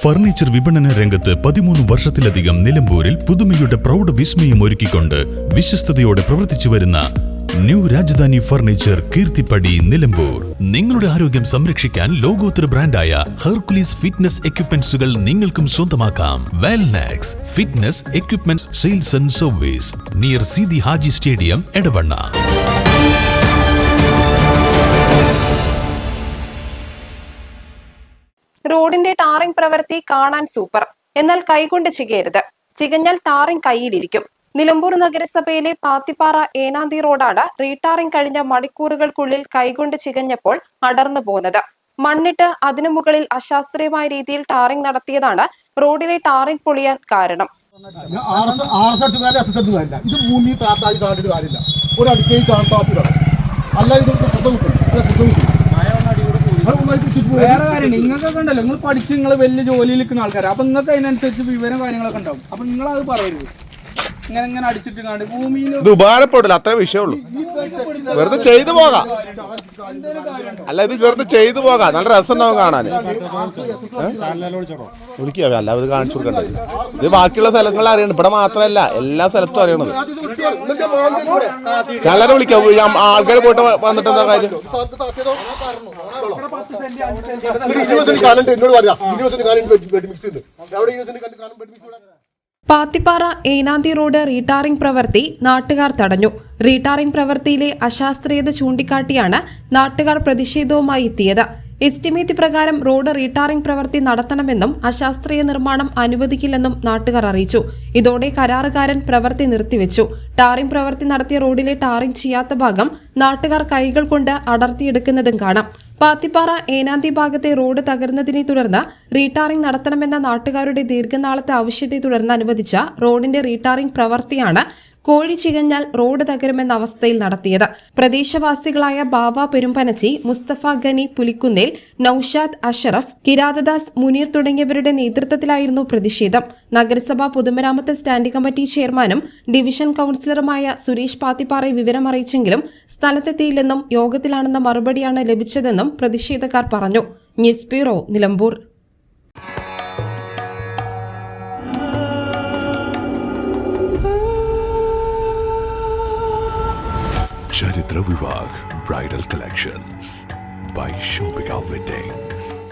Furniture വിപണന രംഗത്ത് 13 വർഷത്തിലധികം നിലമ്പൂരിൽ പുതുമയുടെ പ്രൗഢ വിസ്മയം ഒരുക്കിക്കൊണ്ട് വിശ്വസ്തയോടെ പ്രവർത്തിച്ചു വരുന്ന ന്യൂ രാജധാനി ഫർണിച്ചർ കീർത്തിപ്പടി നിലമ്പൂർ. നിങ്ങളുടെ ആരോഗ്യം സംരക്ഷിക്കാൻ ലോകോത്തര ബ്രാൻഡായ ഹെർക്കുലീസ് ഫിറ്റ്നസ് എക്യുപ്മെന്റ്സുകൾ നിങ്ങൾക്കും സ്വന്തമാക്കാം. Wellnex fitness equipment sales and service near Seethi Haji stadium, Edavanna. റോഡിന്റെ ടാറിംഗ് പ്രവൃത്തി കാണാൻ സൂപ്പർ, എന്നാൽ കൈകൊണ്ട് ചികയരുത്. ചികഞ്ഞാൽ ടാറിംഗ് കയ്യിലിരിക്കും. നിലമ്പൂർ നഗരസഭയിലെ പാത്തിപ്പാറ ഏനാന്തി റോഡാണ് റീടാറിംഗ് കഴിഞ്ഞ മണിക്കൂറുകൾക്കുള്ളിൽ കൈകൊണ്ട് ചികഞ്ഞപ്പോൾ അടർന്നു പോകുന്നത്. മണ്ണിട്ട് അതിനു മുകളിൽ അശാസ്ത്രീയമായ രീതിയിൽ ടാറിംഗ് നടത്തിയതാണ് റോഡിലെ ടാറിംഗ് പൊളിയാൻ കാരണം. വേറെ കാര്യം നിങ്ങൾക്കൊക്കെ ഉണ്ടല്ലോ, നിങ്ങൾ പഠിച്ച് നിങ്ങൾ വലിയ ജോലിയിൽ നിൽക്കുന്ന ആൾക്കാർ, അപ്പൊ നിങ്ങൾക്ക് അതിനനുസരിച്ച് വിവരം കാര്യങ്ങളൊക്കെ ഉണ്ടാവും. അപ്പൊ നിങ്ങൾ അത് പറയരുത്. ഇങ്ങനെ അടിച്ചിട്ട് കണ്ട് ഭൂമിയിൽ ഇത് ഉപകാരപ്പെടില്ല, അത്രേ വിഷയമുള്ളൂ. വെറുതെ ചെയ്തു പോകാം. അല്ല, ഇത് വെറുതെ ചെയ്തു പോകാം, നല്ല രസം ഉണ്ടാവും കാണാൻ. വിളിക്കുക, അല്ല ഇത് കാണിച്ചു കൊടുക്കണ്ടേ. ഇത് ബാക്കിയുള്ള സ്ഥലങ്ങളിൽ അറിയണം, ഇവിടെ മാത്രമല്ല എല്ലാ സ്ഥലത്തും അറിയണത്. ചാനലിനെ വിളിക്കാം, ആൾക്കാർ പോയിട്ട് വന്നിട്ട് എന്താ കാര്യം. പാത്തിപ്പാറ ഏനാന്തി റോഡ് റീടാറിംഗ് പ്രവൃത്തി നാട്ടുകാർ തടഞ്ഞു. റീടാറിംഗ് പ്രവൃത്തിയിലെ അശാസ്ത്രീയത ചൂണ്ടിക്കാട്ടിയാണ് നാട്ടുകാർ പ്രതിഷേധവുമായി എത്തിയത്. എസ്റ്റിമേറ്റ് പ്രകാരം റോഡ് റീടാറിംഗ് പ്രവൃത്തി നടത്തണമെന്നും അശാസ്ത്രീയ നിർമ്മാണം അനുവദിക്കില്ലെന്നും നാട്ടുകാർ അറിയിച്ചു. ഇതോടെ കരാറുകാരൻ പ്രവൃത്തി നിർത്തിവെച്ചു. ടാറിംഗ് പ്രവൃത്തി നടത്തിയ റോഡിലെ ടാറിംഗ് ചെയ്യാത്ത ഭാഗം നാട്ടുകാർ കൈകൾ കൊണ്ട് അടർത്തിയെടുക്കുന്നതും കാണാം. പാത്തിപ്പാറ ഏനാന്തി ഭാഗത്തെ റോഡ് തകർന്നതിനെ തുടർന്ന് റീടാറിംഗ് നടത്തണമെന്ന നാട്ടുകാരുടെ ദീർഘനാളത്തെ ആവശ്യത്തെ തുടർന്ന് അനുവദിച്ച റോഡിന്റെ റീടാറിംഗ് പ്രവൃത്തിയാണ് കോഴി ചികഞ്ഞാൽ റോഡ് തകരുമെന്ന അവസ്ഥയിൽ നടത്തിയത്. പ്രദേശവാസികളായ ബാവ പെരുമ്പനച്ചി, മുസ്തഫ ഗനി പുലിക്കുന്നേൽ, നൌഷാദ് അഷറഫ്, കിരാതദാസ് മുനീർ തുടങ്ങിയവരുടെ നേതൃത്വത്തിലായിരുന്നു പ്രതിഷേധം. നഗരസഭാ പൊതുമരാമത്ത് സ്റ്റാൻഡിംഗ് കമ്മിറ്റി ചെയർമാനും ഡിവിഷൻ കൌൺസിലറുമായ സുരേഷ് പാത്തിപ്പാറയെ വിവരമറിയിച്ചെങ്കിലും സ്ഥലത്തെത്തിയില്ലെന്നും യോഗത്തിലാണെന്ന മറുപടിയാണ് ലഭിച്ചതെന്നും പ്രതിഷേധക്കാർ പറഞ്ഞു. News bureau, Nilambur. Charithra Vivah bridal collections by Shobhika Weddings.